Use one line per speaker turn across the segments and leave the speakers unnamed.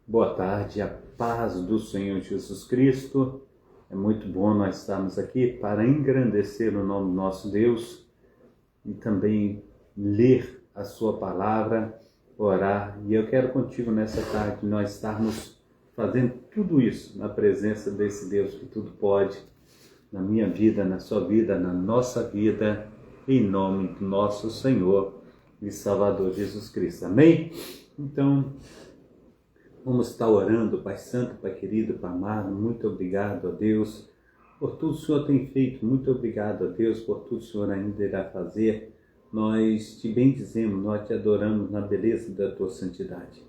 Boa tarde, a paz do Senhor Jesus Cristo. É muito bom nós estarmos aqui para engrandecer o nome do nosso Deus e também ler a sua palavra, orar. E eu quero contigo nessa tarde nós estarmos fazendo tudo isso na presença desse Deus que tudo pode, na minha vida, na sua vida, na nossa vida, em nome do nosso Senhor e Salvador Jesus Cristo. Amém? Então, vamos estar orando, Pai Santo, Pai querido, Pai amado, muito obrigado a Deus por tudo que o Senhor tem feito, muito obrigado a Deus por tudo que o Senhor ainda irá fazer. Nós te bendizemos, nós te adoramos na beleza da tua santidade.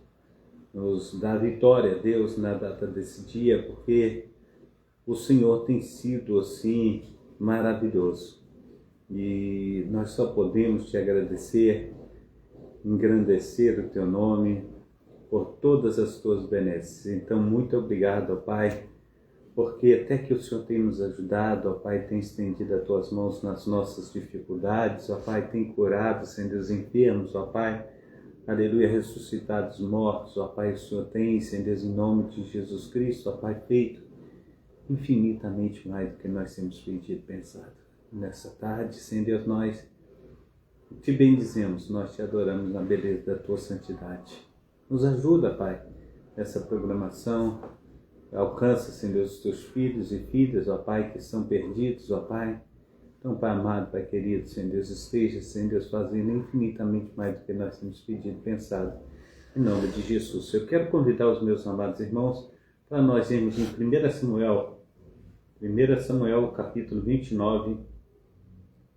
Nos dá vitória, Deus, na data desse dia, porque o Senhor tem sido assim maravilhoso. E nós só podemos te agradecer, engrandecer o teu nome, por todas as tuas benesses. Então, muito obrigado, ó Pai, porque até que o Senhor tem nos ajudado, ó Pai, tem estendido as tuas mãos nas nossas dificuldades, ó Pai, tem curado, Senhor, os enfermos, ó Pai, aleluia, ressuscitado os mortos, ó Pai, o Senhor tem, Senhor, em nome de Jesus Cristo, ó Pai, feito infinitamente mais do que nós temos pedido e pensado. Nessa tarde, Senhor Deus, nós te bendizemos, nós te adoramos na beleza da tua santidade. Nos ajuda, Pai, nessa programação. Alcança, Senhor, os teus filhos e filhas, ó Pai, que estão perdidos, ó Pai. Então, Pai amado, Pai querido, Senhor Deus, esteja, Senhor Deus, fazendo infinitamente mais do que nós temos pedido e pensado. Em nome de Jesus. Eu quero convidar os meus amados irmãos para nós irmos em 1 Samuel, capítulo 29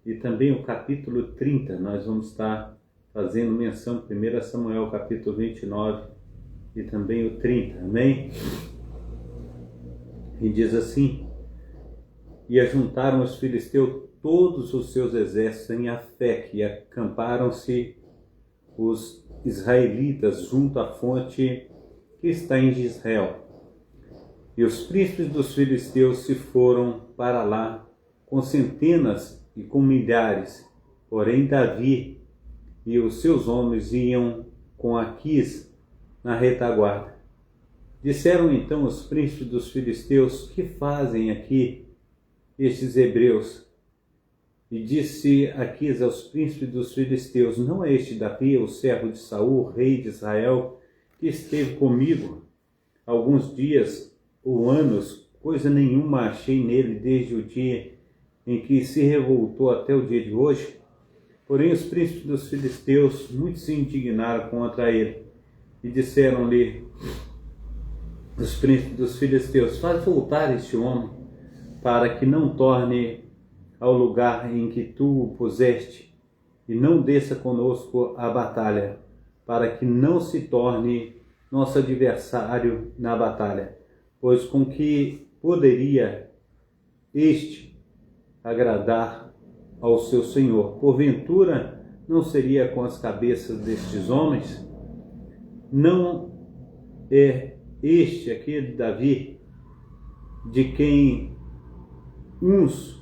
e também o capítulo 30. Nós vamos estar fazendo menção 1 Samuel capítulo 29 e também o 30, amém? E diz assim: E ajuntaram os filisteus todos os seus exércitos em Afeque, e acamparam-se os israelitas junto à fonte que está em Jezreel. E os príncipes dos filisteus se foram para lá com centenas e com milhares, porém Davi e os seus homens iam com Aquis na retaguarda. Disseram então os príncipes dos filisteus: Que fazem aqui estes hebreus? E disse Aquis aos príncipes dos filisteus: Não é este Davi, o servo de Saul, rei de Israel, que esteve comigo alguns dias ou anos, coisa nenhuma achei nele desde o dia em que se revoltou até o dia de hoje? Porém os príncipes dos filisteus muito se indignaram contra ele e disseram-lhe os príncipes dos filisteus: Faz voltar este homem, para que não torne ao lugar em que tu o puseste, e não desça conosco à batalha, para que não se torne nosso adversário na batalha, pois com que poderia este agradar ao seu senhor? Porventura não seria com as cabeças destes homens? Não é este aquele Davi, de quem uns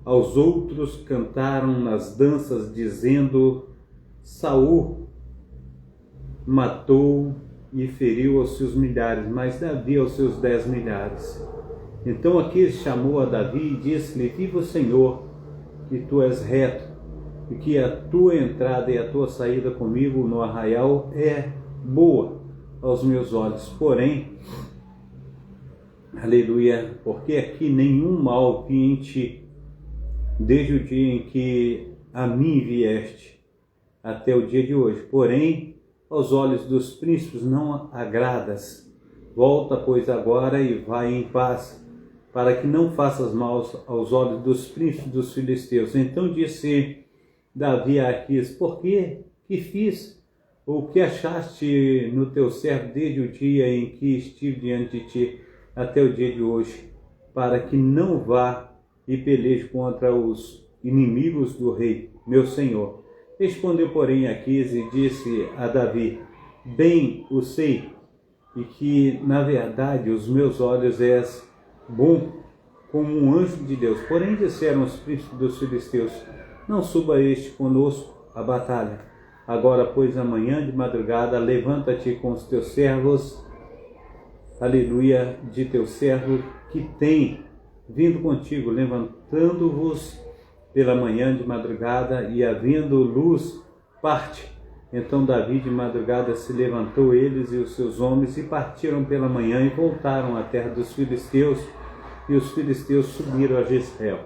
aos outros cantaram nas danças, dizendo: Saul matou e feriu aos seus milhares, mas Davi aos seus 10 milhares. Então Aquis chamou a Davi e disse-lhe: Viva o Senhor, que tu és reto, e que a tua entrada e a tua saída comigo no arraial é boa aos meus olhos. Porém, aleluia, porque aqui nenhum mal vi em ti, desde o dia em que a mim vieste até o dia de hoje. Porém, aos olhos dos príncipes não agradas. Volta, pois, agora e vai em paz, para que não faças mal aos olhos dos príncipes dos filisteus. Então disse Davi a Aquis: Por que fiz? O que achaste no teu servo desde o dia em que estive diante de ti até o dia de hoje, para que não vá e peleje contra os inimigos do rei, meu senhor? Respondeu, porém, Aquis e disse a Davi: Bem o sei, e que, na verdade, os meus olhos és bom como um anjo de Deus. Porém disseram os príncipes dos filisteus: Não suba este conosco à batalha. Agora, pois, amanhã de madrugada, levanta-te com os teus servos aleluia, de teu servo que tem vindo contigo, levantando-vos pela manhã de madrugada e havendo luz, parte. Então Davi de madrugada se levantou, eles e os seus homens, e partiram pela manhã e voltaram à terra dos filisteus, e os filisteus subiram a Jezreel.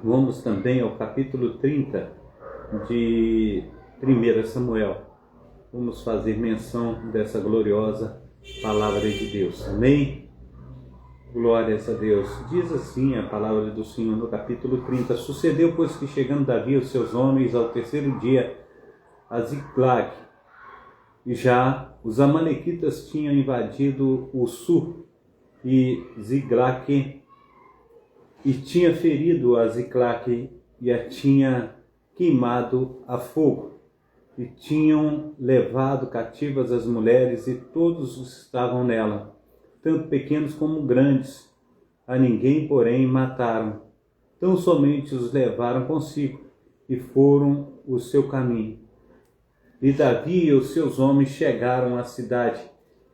Vamos também ao capítulo 30 de 1 Samuel. Vamos fazer menção dessa gloriosa palavra de Deus. Amém? Glórias a Deus. Diz assim a palavra do Senhor no capítulo 30. Sucedeu, pois, que chegando Davi e os seus homens ao terceiro dia a Ziclag, e já os amalequitas tinham invadido o sul e Ziclag, e tinha ferido a Ziclag e a tinha queimado a fogo, e tinham levado cativas as mulheres e todos os que estavam nela, tanto pequenos como grandes. A ninguém, porém, mataram. Tão somente os levaram consigo e foram o seu caminho. E Davi e os seus homens chegaram à cidade,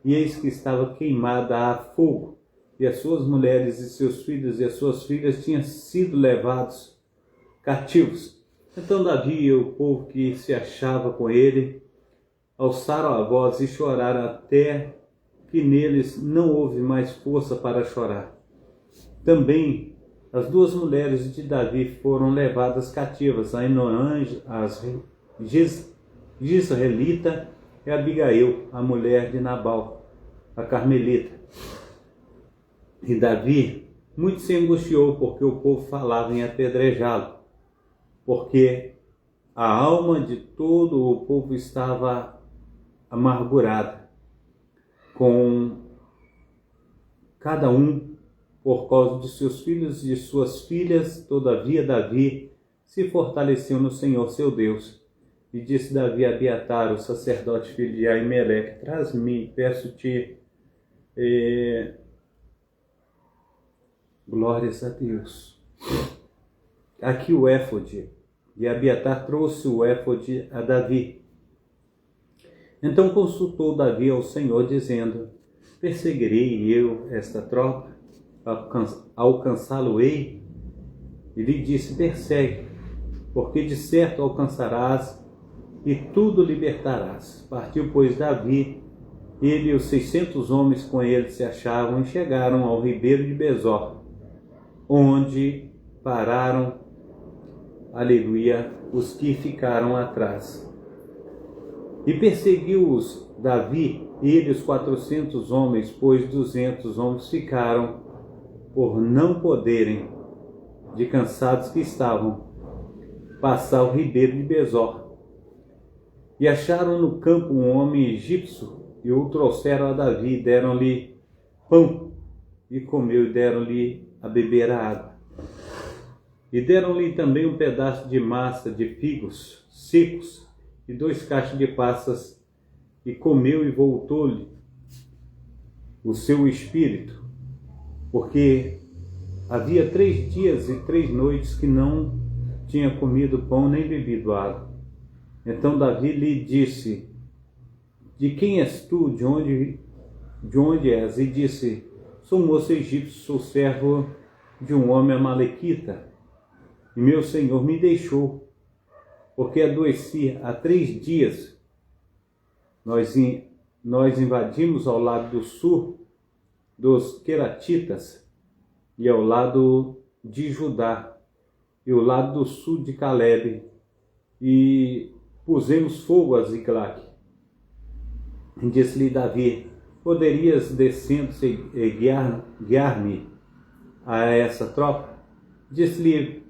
e eis que estava queimada a fogo, e as suas mulheres e seus filhos e as suas filhas tinham sido levados cativos. Então Davi e o povo que se achava com ele alçaram a voz e choraram até que neles não houve mais força para chorar. Também as duas mulheres de Davi foram levadas cativas, Ainoã, Jezreelita, e Abigail, a mulher de Nabal, a Carmelita. E Davi muito se angustiou, porque o povo falava em apedrejá-lo, porque a alma de todo o povo estava amargurada, com cada um por causa de seus filhos e de suas filhas. Todavia Davi se fortaleceu no Senhor seu Deus. E disse Davi a Abiatar, o sacerdote filho de Aimeleque: traz-me, peço-te, glórias a Deus, aqui o éfode. E Abiatar trouxe o éfode a Davi. Então consultou Davi ao Senhor, dizendo: perseguirei eu esta tropa? Alcançá-lo-ei? E lhe disse: persegue, porque de certo alcançarás e tudo libertarás. Partiu, pois, Davi, ele e os 600 homens com ele se achavam, e chegaram ao ribeiro de Besor, onde pararam, aleluia, os que ficaram atrás. E perseguiu-os Davi, ele e os 400 homens, pois 200 homens ficaram, por não poderem, de cansados que estavam, passar o ribeiro de Besor. E acharam no campo um homem egípcio, e o trouxeram a Davi, deram-lhe pão, e comeu, e deram-lhe a beber a água. E deram-lhe também um pedaço de massa de figos secos, e 2 cachos de passas, e comeu, e voltou-lhe o seu espírito, porque havia 3 dias e 3 noites que não tinha comido pão nem bebido água. Então Davi lhe disse: de quem és tu? De onde és? E disse: sou moço egípcio, sou servo de um homem amalequita, e meu senhor me deixou, porque adoeci há 3 dias. Nós invadimos ao lado do sul dos Queratitas, e ao lado de Judá, e ao lado do sul de Caleb, e pusemos fogo a Ziclag. Disse-lhe Davi: poderias, descendo, guiar-me a essa tropa? Disse-lhe: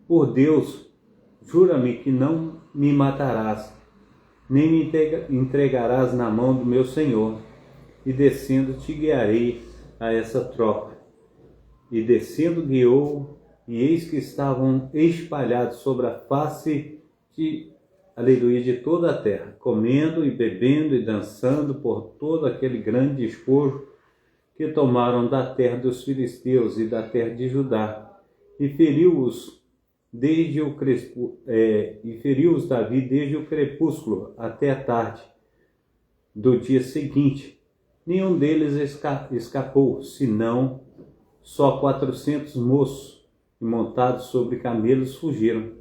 por Deus, jura-me que não me matarás, nem me entregarás na mão do meu senhor, e descendo te guiarei a essa tropa. E descendo guiou, e eis que estavam espalhados sobre a face de toda a terra, comendo e bebendo e dançando por todo aquele grande despojo que tomaram da terra dos filisteus e da terra de Judá, e feriu-os Davi desde o crepúsculo até a tarde do dia seguinte, nenhum deles escapou, senão só 400 moços, e montados sobre camelos fugiram.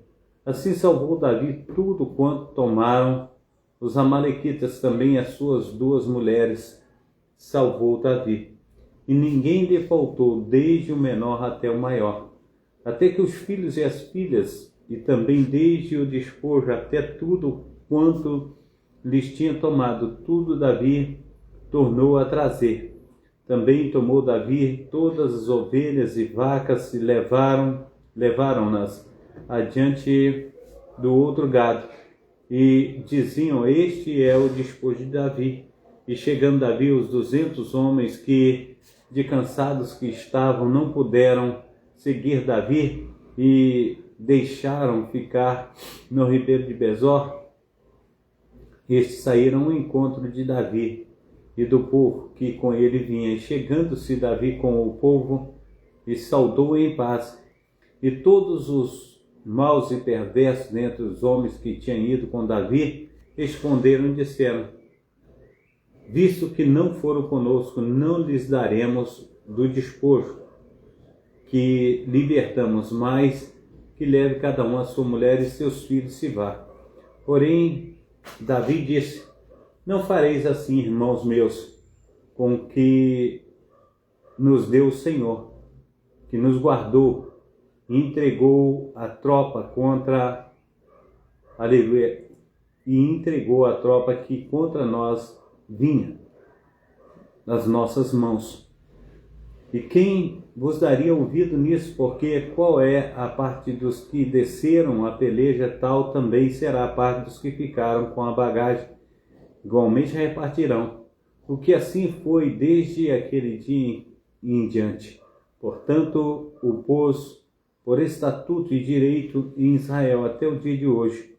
Assim salvou Davi tudo quanto tomaram os amalequitas, também as suas 2 mulheres salvou Davi. E ninguém lhe faltou, desde o menor até o maior, até que os filhos e as filhas, e também desde o despojo até tudo quanto lhes tinha tomado, tudo Davi tornou a trazer. Também tomou Davi todas as ovelhas e vacas e levaram-nas adiante do outro gado. E diziam: este é o despojo de Davi. E chegando Davi, os 200 homens que, de cansados que estavam, não puderam seguir Davi e deixaram ficar no ribeiro de Besor, estes saíram ao encontro de Davi e do povo que com ele vinha. E chegando-se Davi com o povo, e saudou em paz. E todos os maus e perversos dentre os homens que tinham ido com Davi responderam e disseram: visto que não foram conosco, não lhes daremos do despojo que libertamos, mas que leve cada um a sua mulher e seus filhos se vá. Porém, Davi disse: não fareis assim, irmãos meus, com o que nos deu o Senhor, que nos guardou e entregou a tropa contra, aleluia, e entregou a tropa que contra nós vinha nas nossas mãos. E quem vos daria ouvido nisso? Porque qual é a parte dos que desceram a peleja, tal também será a parte dos que ficaram com a bagagem. Igualmente repartirão. O que assim foi desde aquele dia em diante. Portanto, o pôs por estatuto e direito em Israel até o dia de hoje.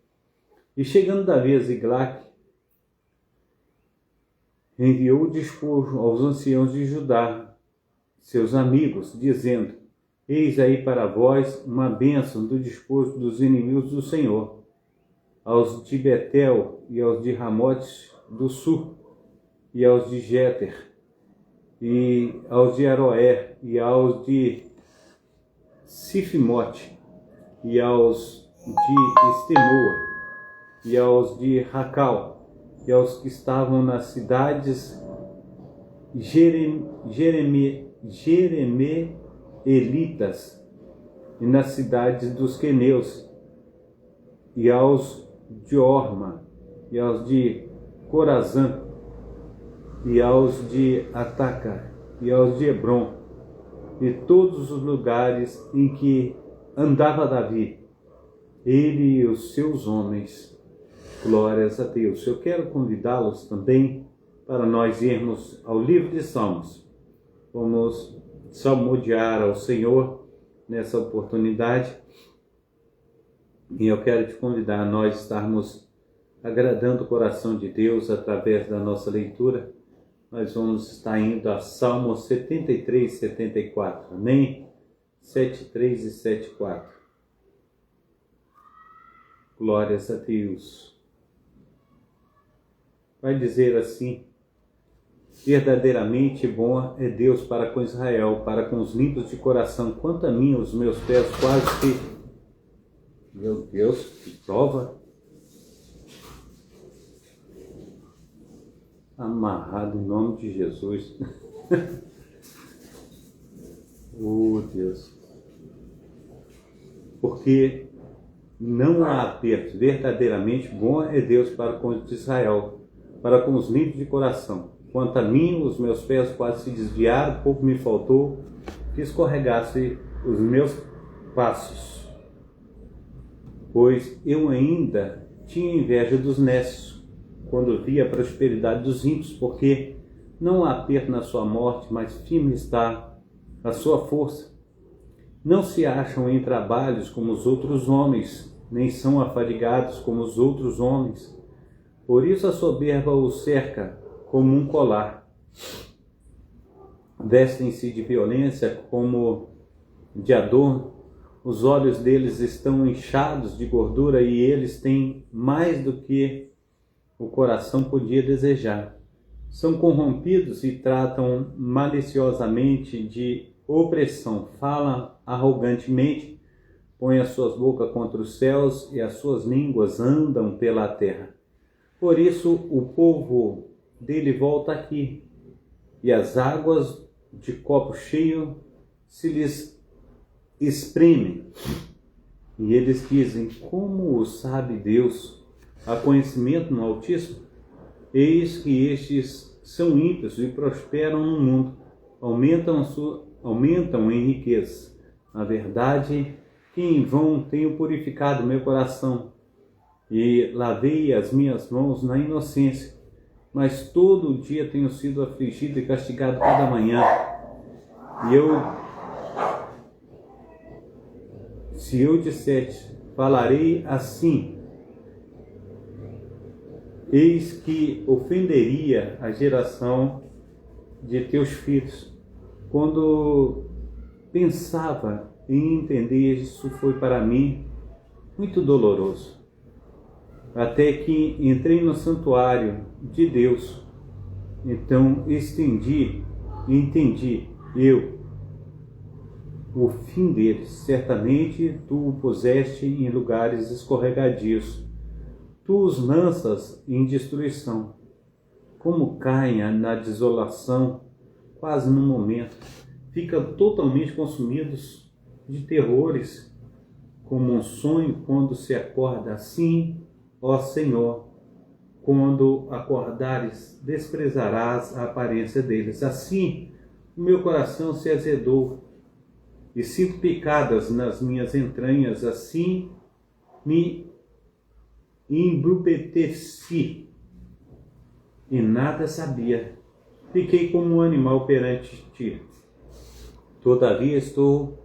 E chegando Davi a Ziglague, enviou o despojo aos anciãos de Judá, seus amigos, dizendo: eis aí para vós uma bênção do despojo dos inimigos do Senhor, aos de Betel e aos de Ramote do sul, e aos de Jeter, e aos de Aroer, e aos de Sifimote, e aos de Estenoa, e aos de Racal, e aos que estavam nas cidades Jeremeelitas, e nas cidades dos queneus, e aos de Orma, e aos de Corazã, e aos de Ataca, e aos de Hebron, e todos os lugares em que andava Davi, ele e os seus homens. Glórias a Deus. Eu quero convidá-los também para nós irmos ao livro de Salmos. Vamos salmodiar ao Senhor nessa oportunidade. E eu quero te convidar a nós estarmos agradando o coração de Deus através da nossa leitura. Nós vamos estar indo a Salmos 73 e 74. Amém? 73 e 74. Glórias a Deus. Vai dizer assim: verdadeiramente bom é Deus para com Israel, para com os limpos de coração. Quanto a mim, os meus pés quase que... Meu Deus, que prova! Amarrado em nome de Jesus. Oh Deus. Porque não há aperto. Verdadeiramente bom é Deus para com Israel, para com os limpos de coração. Quanto a mim, os meus pés quase se desviaram, pouco me faltou que escorregasse os meus passos. Pois eu ainda tinha inveja dos nécios, quando vi a prosperidade dos ímpios, porque não há aperto na sua morte, mas firme está a sua força. Não se acham em trabalhos como os outros homens, nem são afadigados como os outros homens. Por isso a soberba os cerca como um colar. Vestem-se de violência como de adorno. Os olhos deles estão inchados de gordura e eles têm mais do que o coração podia desejar. São corrompidos e tratam maliciosamente de opressão, falam arrogantemente, põem as suas bocas contra os céus e as suas línguas andam pela terra. Por isso o povo dele volta aqui, e as águas de copo cheio se lhes espremem. E eles dizem: como o sabe Deus? Há conhecimento no Altíssimo? Eis que estes são ímpios e prosperam no mundo, aumentam em riqueza. Na verdade, que em vão tenho purificado meu coração e lavei as minhas mãos na inocência, mas todo dia tenho sido afligido e castigado cada manhã. Se eu disser, falarei assim, eis que ofenderia a geração de teus filhos. Quando pensava em entender, isso foi para mim muito doloroso. Até que entrei no santuário de Deus, então entendi o fim deles. Certamente tu o puseste em lugares escorregadios, tu os lanças em destruição, como caem na desolação, quase no momento, ficam totalmente consumidos de terrores, como um sonho quando se acorda. Assim, ó Senhor, quando acordares, desprezarás a aparência deles. Assim, o meu coração se azedou e sinto picadas nas minhas entranhas. Assim, me embruteci e nada sabia. Fiquei como um animal perante ti. Todavia estou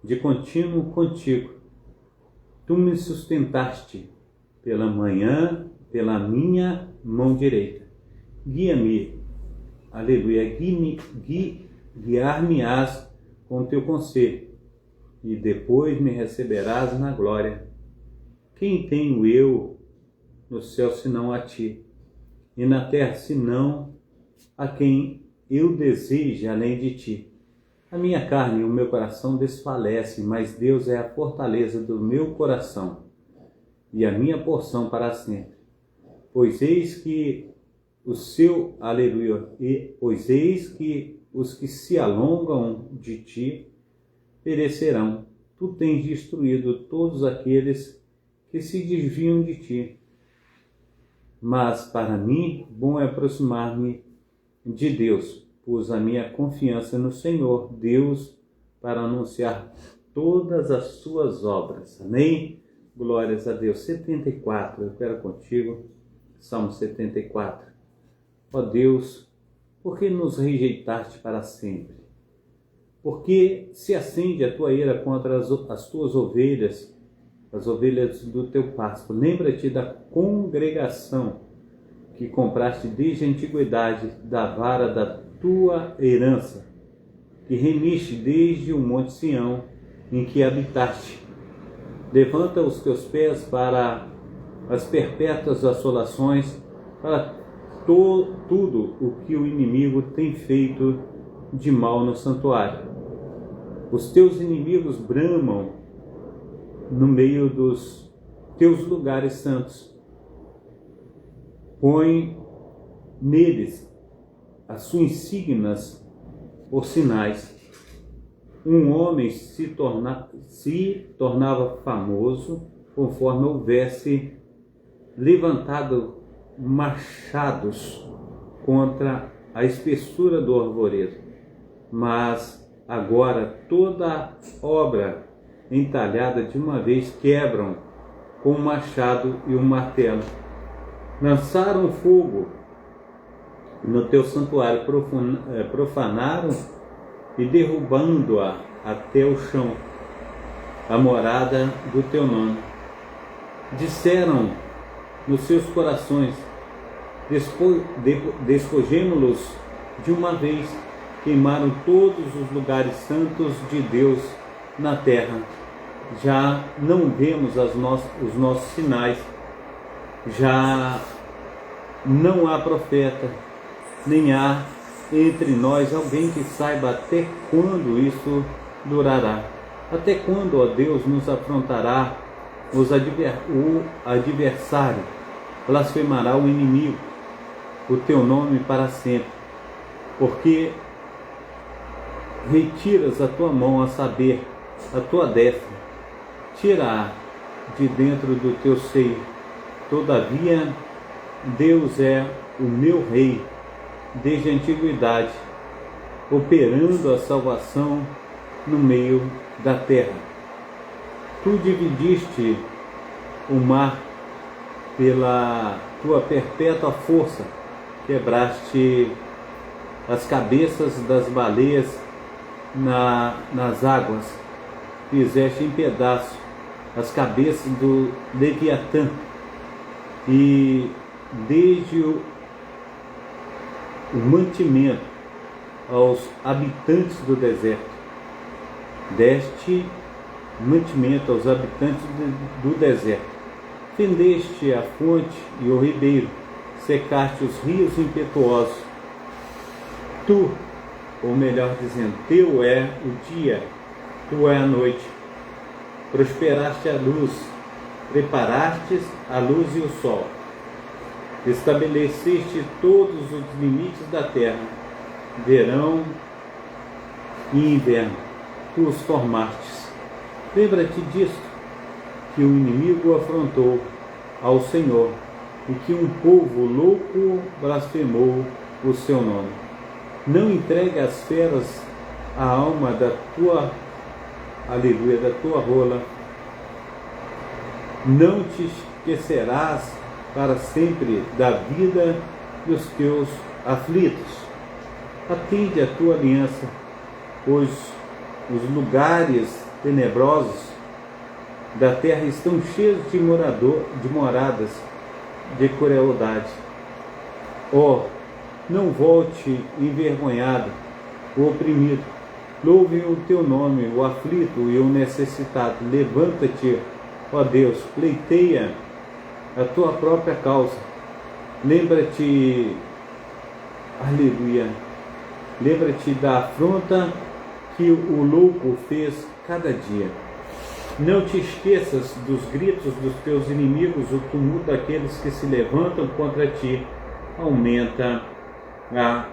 de contínuo contigo. Tu me sustentaste pela manhã, pela minha mão direita. Guia-me, aleluia, guiar-me-ás com teu conselho, e depois me receberás na glória. Quem tenho eu no céu senão a ti, e na terra senão a quem eu deseje além de ti? A minha carne e o meu coração desfalecem, mas Deus é a fortaleza do meu coração e a minha porção para sempre. Pois eis que pois eis que os que se alongam de ti perecerão. Tu tens destruído todos aqueles que se desviam de ti. Mas para mim, bom é aproximar-me de Deus. Pus a minha confiança no Senhor, Deus, para anunciar todas as suas obras. Amém? Glórias a Deus. 74, eu quero contigo, Salmo 74. Ó Deus, por que nos rejeitaste para sempre? Por que se acende a tua ira contra as tuas ovelhas, as ovelhas do teu pasto? Lembra-te da congregação que compraste desde a antiguidade, da vara da tua herança, que remiste desde o monte Sião, em que habitaste. Levanta os teus pés para as perpétuas assolações, para tudo o que o inimigo tem feito de mal no santuário. Os teus inimigos bramam no meio dos teus lugares santos. Põe neles as suas insígnias por sinais. Um homem se tornava famoso conforme houvesse levantado machados contra a espessura do arvoredo. Mas agora toda obra entalhada de uma vez quebram com um machado e um martelo. Lançaram fogo no teu santuário, profanaram e derrubando-a até o chão, a morada do teu nome. Disseram nos seus corações: despojemo-los de uma vez. Queimaram todos os lugares santos de Deus na terra. Já não vemos os nossos sinais, já não há profeta, nem há entre nós alguém que saiba até quando isso durará. Até quando, ó Deus, nos afrontará o adversário, blasfemará o inimigo, o teu nome para sempre, porque retiras a tua mão, a saber, a tua destra, tira-a de dentro do teu seio. Todavia, Deus é o meu Rei desde a antiguidade, operando a salvação no meio da terra. Tu dividiste o mar pela tua perpétua força, quebraste as cabeças das baleias nas águas, fizeste em pedaços as cabeças do Leviatã, e desde o mantimento aos habitantes do deserto, deste mantimento aos habitantes do deserto, fendeste a fonte e o ribeiro, secaste os rios impetuosos. Tu, ou melhor dizendo, teu é o dia, tu é a noite. Prosperaste a luz, preparastes a luz e o sol. Estabeleceste todos os limites da terra, verão e inverno, tu os formastes. Lembra-te disto, que o inimigo afrontou ao Senhor, e que um povo louco blasfemou o seu nome. Não entregue às feras a alma da tua, aleluia, da tua rola. Não te esquecerás para sempre da vida dos teus aflitos. Atende a tua aliança, pois os lugares tenebrosos da terra estão cheios de moradas de crueldade. Não volte envergonhado o oprimido. Louve o teu nome, o aflito e o necessitado. Levanta-te, ó Deus, pleiteia a tua própria causa. Lembra-te, aleluia, lembra-te da afronta que o louco fez cada dia. Não te esqueças dos gritos dos teus inimigos, o tumulto daqueles que se levantam contra ti aumenta a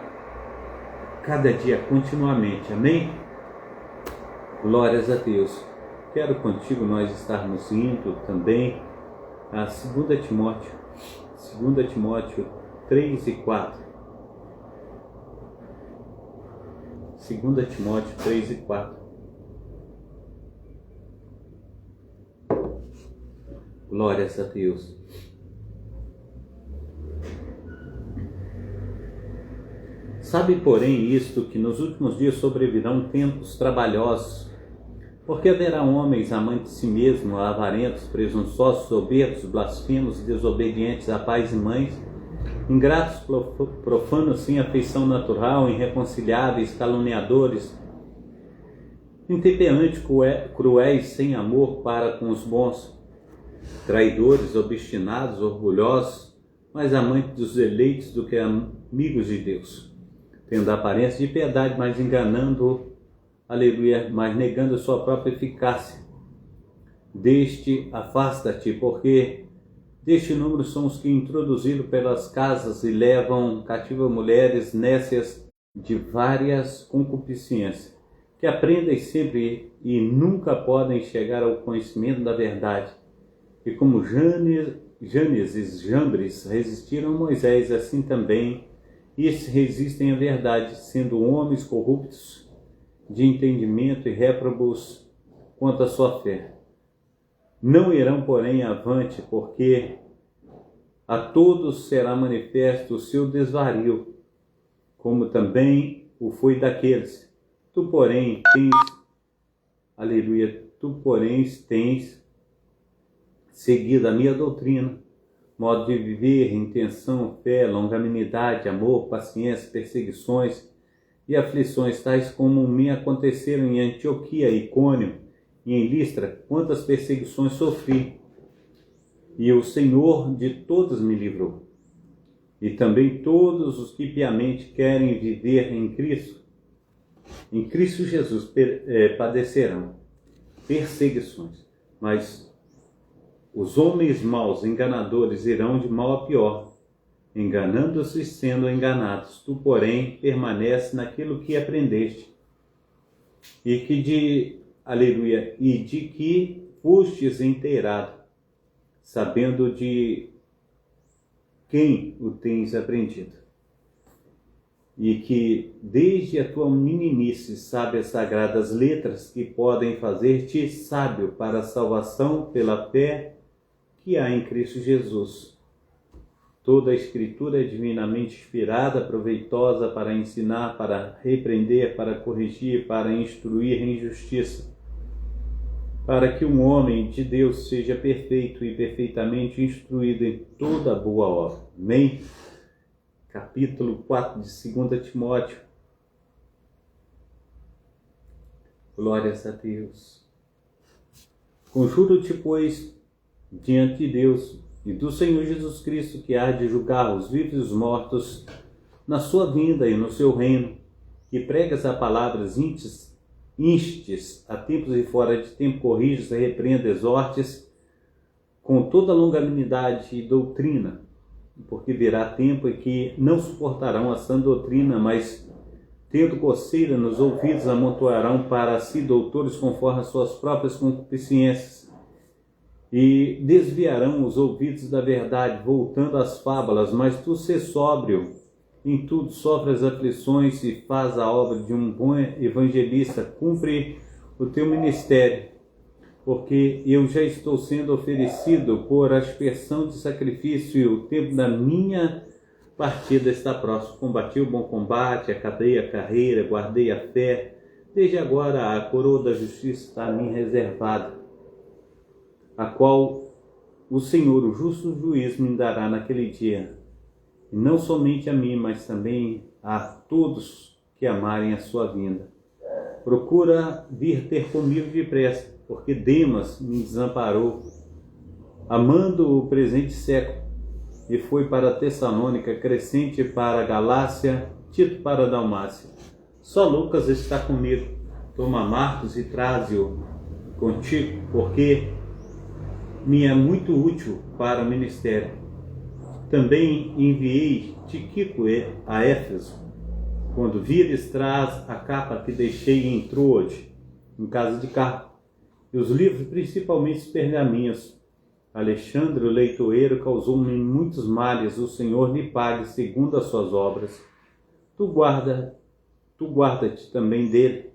cada dia, continuamente. Amém? Glórias a Deus. Quero contigo nós estarmos indo também a 2 Timóteo 3 e 4. 2 Timóteo 3 e 4. Glórias a Deus. Sabe, porém, isto, que nos últimos dias sobrevirão tempos trabalhosos, porque haverá homens amantes de si mesmos, avarentos, presunçosos, soberbos, blasfemos, desobedientes a pais e mães, ingratos, profanos sem afeição natural, irreconciliáveis, caluniadores, intemperantes, cruéis, sem amor para com os bons, traidores, obstinados, orgulhosos, mais amantes dos eleitos do que amigos de Deus, tendo a aparência de piedade, mas enganando, aleluia, mas negando a sua própria eficácia. Deste afasta-te, porque deste número são os que, introduzidos pelas casas, e levam cativa mulheres nécias de várias concupiscências, que aprendem sempre e nunca podem chegar ao conhecimento da verdade. E como Janes e Jambres resistiram a Moisés, assim também estes resistem à verdade, sendo homens corruptos de entendimento e réprobos quanto à sua fé. Não irão, porém, avante, porque a todos será manifesto o seu desvario, como também o foi daqueles. Tu, porém, tens seguido a minha doutrina, modo de viver, intenção, fé, longanimidade, amor, paciência, perseguições e aflições, tais como me aconteceram em Antioquia, Icônio e em Listra, quantas perseguições sofri, e o Senhor de todas me livrou. e também todos os que piamente querem viver em Cristo Jesus padecerão perseguições, mas os homens maus, enganadores, irão de mal a pior, enganando-se e sendo enganados. Tu, porém, permanece naquilo que aprendeste, e de que fostes inteirado, sabendo de quem o tens aprendido, e que desde a tua meninice sabe as sagradas letras que podem fazer-te sábio para a salvação pela fé que há em Cristo Jesus. Toda a Escritura é divinamente inspirada, proveitosa para ensinar, para repreender, para corrigir, para instruir em justiça, para que um homem de Deus seja perfeito e perfeitamente instruído em toda boa obra. Amém? Capítulo 4 de 2 Timóteo. Glórias a Deus. Conjuro-te, pois, diante de Deus e do Senhor Jesus Cristo, que há de julgar os vivos e os mortos na sua vinda e no seu reino, que pregas a palavras instes a tempos e fora de tempo, corriges, repreenda, exortes com toda longanimidade e doutrina, porque virá tempo em que não suportarão a sã doutrina, mas, tendo coceira nos ouvidos, amontoarão para si doutores conforme as suas próprias concupiscências, e desviarão os ouvidos da verdade, voltando às fábulas. Mas tu sê sóbrio em tudo, sofre as aflições e faz a obra de um bom evangelista, cumpre o teu ministério, porque eu já estou sendo oferecido por aspersão de sacrifício, e o tempo da minha partida está próximo. Combati o bom combate, acabei a carreira, guardei a fé. Desde agora a coroa da justiça está a mim reservada, a qual o Senhor, o justo juiz, me dará naquele dia, e não somente a mim, mas também a todos que amarem a sua vinda. Procura vir ter comigo depressa, porque Demas me desamparou, amando o presente século, e foi para Tessalônica, Crescente para a Galácia, Tito para a Dalmácia. Só Lucas está comigo. Toma Marcos e traze-o contigo, porque me é muito útil para o ministério. Também enviei Tíquico a Éfeso. Quando vires, traz a capa que deixei em Troade, em casa de Carpo, e os livros, principalmente os pergaminhos. Alexandre, o leitoeiro, causou-me muitos males. O Senhor lhe pague segundo as suas obras. Tu guarda-te também dele,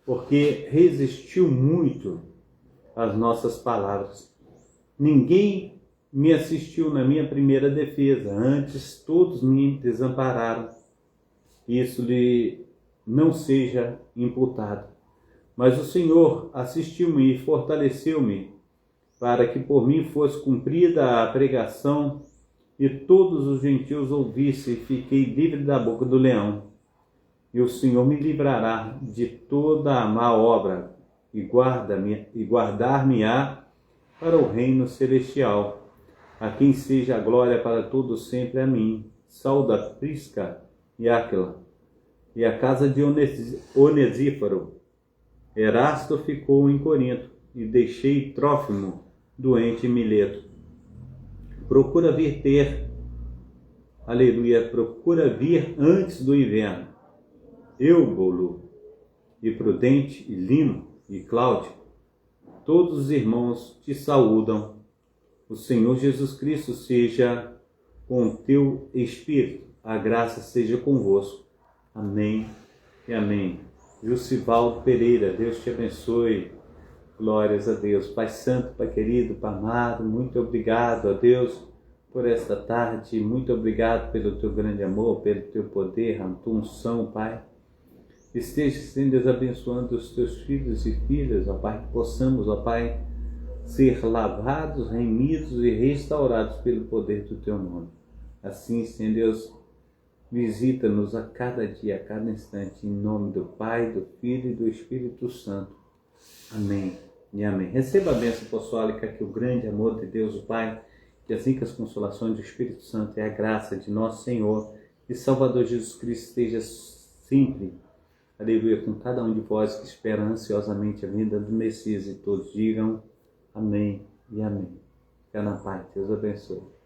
porque resistiu muito às nossas palavras. Ninguém me assistiu na minha primeira defesa, antes todos me desampararam. Isso lhe não seja imputado. Mas o Senhor assistiu-me e fortaleceu-me, para que por mim fosse cumprida a pregação e todos os gentios ouvissem, e fiquei livre da boca do leão. E o Senhor me livrará de toda a má obra e guardar-me-á para o reino celestial, a quem seja a glória para todos sempre. Amém. Sauda Prisca e Áquila, e a casa de Onesíforo. Erasto ficou em Corinto, e deixei Trófimo doente em Mileto. Procura vir antes do inverno. Eubolo, e Prudente, e Lino, e Cláudio, todos os irmãos te saúdam. O Senhor Jesus Cristo seja com o teu espírito. A graça seja convosco. Amém e amém. Jucivaldo Pereira, Deus te abençoe. Glórias a Deus. Pai Santo, Pai querido, Pai amado, muito obrigado a Deus por esta tarde. Muito obrigado pelo teu grande amor, pelo teu poder, a tua unção, Pai. Esteja sendo abençoando os teus filhos e filhas, ó Pai, que possamos, ó Pai, ser lavados, remidos e restaurados pelo poder do teu nome. Assim, Senhor Deus, visita-nos a cada dia, a cada instante, em nome do Pai, do Filho e do Espírito Santo. Amém e amém. Receba a bênção apostólica, que o grande amor de Deus, o Pai, Que as ricas consolações do Espírito Santo e a graça de nosso Senhor e Salvador Jesus Cristo esteja sempre, aleluia, com cada um de vós que espera ansiosamente a vinda do Messias, e todos digam amém e amém. Fica na paz, Deus abençoe.